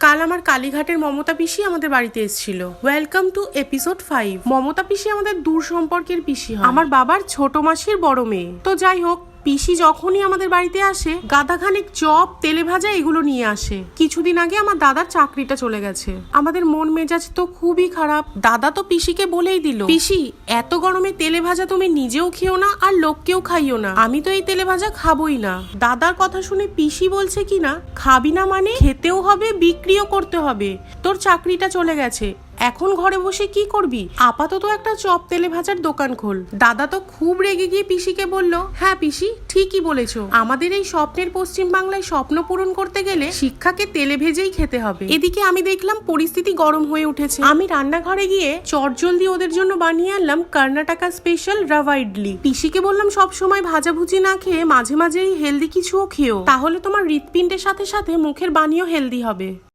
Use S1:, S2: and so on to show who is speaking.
S1: কাল আমার কালীঘাটের মমতা পিসি আমাদের বাড়িতে এসেছিল। Welcome to episode 5। মমতা পিসি আমাদের দূর সম্পর্কের পিসি হয়, আমার বাবার ছোট মাসির বড় মেয়ে। তো যাই হোক, পিসি যখনই আমাদের বাড়িতে আসে গাদাখানেক চপ, তেলে ভাজা এগুলো নিয়ে আসে। কিছুদিন আগে আমার দাদার চাকরিটা চলে গেছে। আমাদের মন মেজাজ তো খুবই খারাপ। দাদা তো পিসিকে বলেই দিল, পিসি এত গরমে তেলে ভাজা তুমি নিজেও খেও না আর লোককেও খাইও না, আমি তো এই তেলে ভাজা খাবোই না। দাদার কথা শুনে পিসি বলছে কিনা, খাবি না মানে খেতেও হবে, বিক্রিও করতে হবে। তোর চাকরিটা চলে গেছে, এখন ঘরে বসে কি করবি? আপাতত একটা চপ তেলে ভাজার দোকান খোল। দাদা তো খুব রেগে গিয়ে পিসিকে বলল, হ্যাঁ পিসি ঠিকই বলেছো, আমাদের এই স্বপ্নের পশ্চিম বাংলায় স্বপ্ন পূরণ করতে গেলে শিক্ষাকে তেলে ভেজেই খেতে হবে। এদিকে আমি দেখলাম পরিস্থিতি গরম হয়ে উঠেছে। আমি রান্নাঘরে গিয়ে চটজলদি ওদের জন্য বানিয়ে আনলাম কর্ণাটকা স্পেশাল রাভা ইডলি। পিসিকে বললাম সব সময় ভাজাভুজি না খেয়ে মাঝে মাঝে হেলদি কিছুও খেও, তাহলে তোমার হৃৎপিণ্ডের সাথে সাথে মুখের বাণীও হেলদি হবে।